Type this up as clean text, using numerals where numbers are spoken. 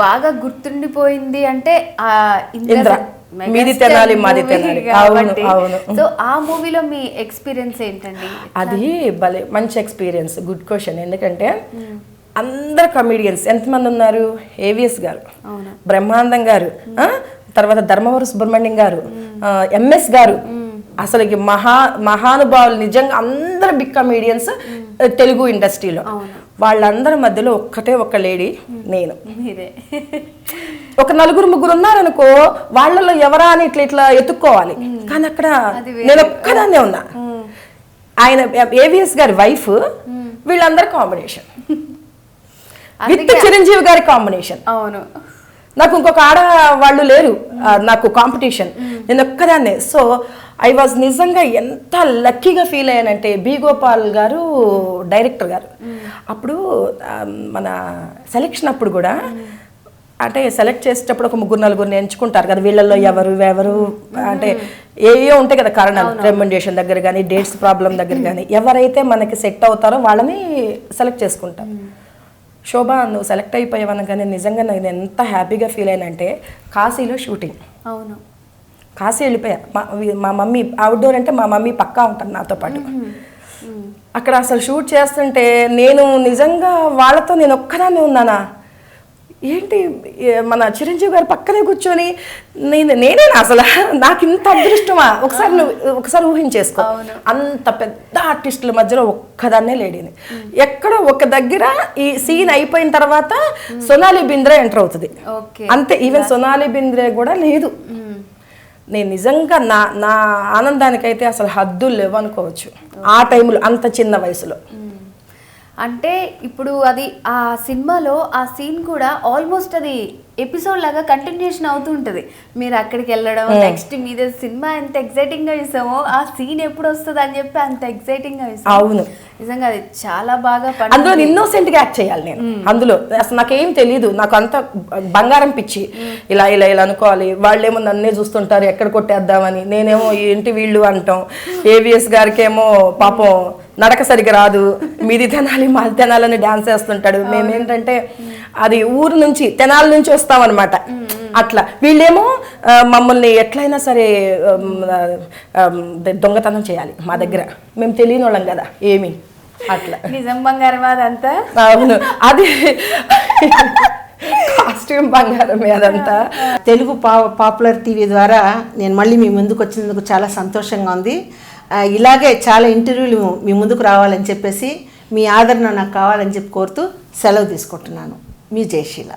బాగా గుర్తుండిపోయింది అంటే ఇంద్ర మీది తెనాలి మాది తెనాలి. అవును అవును. సో ఆ మూవీలో మీ ఎక్స్పీరియన్స్ ఏంటండి? అది భలే మంచి ఎక్స్పీరియన్స్. Good question. ఎందుకంటే అందరు కమెడియన్స్ ఎంతమంది ఉన్నారు? ఏవిఎస్ గారు, బ్రహ్మానందం గారు, తర్వాత ధర్మవరం సుబ్రహ్మణ్యం గారు, ఎంఎస్ గారు, అసలుకి మహానుభావులు నిజంగా అందరు బిగ్ కమెడియన్స్ తెలుగు ఇండస్ట్రీలో. వాళ్ళందరి మధ్యలో ఒక్క లేడీ నేను. ఒక నలుగురు ముగ్గురు ఉన్నారనుకో, వాళ్ళలో ఎవరా అని ఇట్లా ఎత్తుక్కోవాలి. కానీ అక్కడ నేను ఒక్కదాన్నే ఉన్నా. ఆయన ఏవిఎస్ గారి వైఫ్, వీళ్ళందరూ కాంబినేషన్ విత్ చిరంజీవి గారి కాంబినేషన్. అవును, నాకు ఇంకొక వాళ్ళు లేరు నాకు కాంపిటీషన్, నేను ఒక్కదాన్నే. సో ఐ వాజ్ నిజంగా ఎంత లక్కీగా ఫీల్ అయ్యానంటే, బి గోపాల్ గారు డైరెక్టర్ గారు అప్పుడు మన సెలెక్షన్ అప్పుడు కూడా అంటే సెలెక్ట్ చేసేటప్పుడు ఒక ముగ్గురు నలుగురిని ఎంచుకుంటారు కదా, వీళ్ళల్లో ఎవరు అంటే ఏవో ఉంటాయి కదా కారణాలు, రెకమెండేషన్ దగ్గర కానీ డేట్స్ ప్రాబ్లం దగ్గర కానీ ఎవరైతే మనకి సెట్ అవుతారో వాళ్ళని సెలెక్ట్ చేసుకుంటాం. శోభా నువ్వు సెలెక్ట్ అయిపోయావనగానే నిజంగా నేను ఎంత హ్యాపీగా ఫీల్ అయినంటే, కాశీలో షూటింగ్. అవును, కాశీ వెళ్ళిపోయా. మా మమ్మీ అవుట్డోర్ అంటే మా మమ్మీ పక్కా ఉంటాను నాతో పాటు. అక్కడ అసలు షూట్ చేస్తుంటే నేను నిజంగా వాళ్ళతో నేను ఒక్కదాన్నే ఉన్నానా ఏంటి, మన చిరంజీవి గారు పక్కనే కూర్చొని నేనే అసలు నాకు ఇంత అదృష్టమా? ఒకసారి ఊహించేసుకో, అంత పెద్ద ఆర్టిస్టుల మధ్యలో ఒక్కదాన్నే లేడీని. ఎక్కడో ఒక దగ్గర ఈ సీన్ అయిపోయిన తర్వాత సోనాలి బింద్రే ఎంటర్ అవుతుంది అంతే. ఈవెన్ సోనాలి బింద్రే కూడా లేదు. నేను నిజంగా నా ఆనందానికైతే అసలు హద్దులు లేవు అనుకోవచ్చు ఆ టైంలో, అంత చిన్న వయసులో. అంటే ఇప్పుడు అది ఆ సినిమాలో ఆ సీన్ కూడా ఆల్మోస్ట్ అది ఎపిసోడ్ లాగా కంటిన్యూషన్ అవుతుంటది. మీరు అక్కడికి వెళ్ళడం, నెక్స్ట్ మీద సినిమా ఎంత ఎక్సైటింగ్ గా చూసామో ఆ సీన్ ఎప్పుడు వస్తుంది అని చెప్పి అంత ఎక్సైటింగ్ గా చూసాం. అవును, నిజంగా అది చాలా బాగా. అందులో ఇన్నోసెంట్ గా యాక్ట్ చేయాలి నేను. అందులో అసలు నాకేం తెలీదు, నాకు అంత బంగారం పిచ్చి. ఇలా అనుకోవాలి, వాళ్ళేమో నన్నే చూస్తుంటారు ఎక్కడ కొట్టేద్దామని, నేనేమో ఏంటి వీళ్ళు అంటాం. ఏవిఎస్ గారికేమో పాపం నడక సరిగ్గా రాదు, మీది తెనాలి మాది తెనాలని డాన్స్ వేస్తుంటాడు. మేమేంటంటే అది ఊరు నుంచి తెనాలి నుంచి వస్తామన్నమాట. అట్లా వీళ్ళేమో మమ్మల్ని ఎట్లయినా సరే దొంగతనం చేయాలి మా దగ్గర, మేము తెలియని వాళ్ళం కదా ఏమి. అట్లా నిజం బంగారం అదంతా. అవును, అది కాస్ట్యూమ్ బంగారమే అదంతా. తెలుగు పాపులర్ టీవీ ద్వారా నేను మళ్ళీ మీ ముందుకు వచ్చినందుకు చాలా సంతోషంగా ఉంది. ఇలాగే చాలా ఇంటర్వ్యూలు మీ ముందుకు రావాలని చెప్పేసి, మీ ఆదరణ నాకు కావాలని చెప్పి కోరుతూ సెలవు తీసుకుంటున్నాను. మీ జయశీల.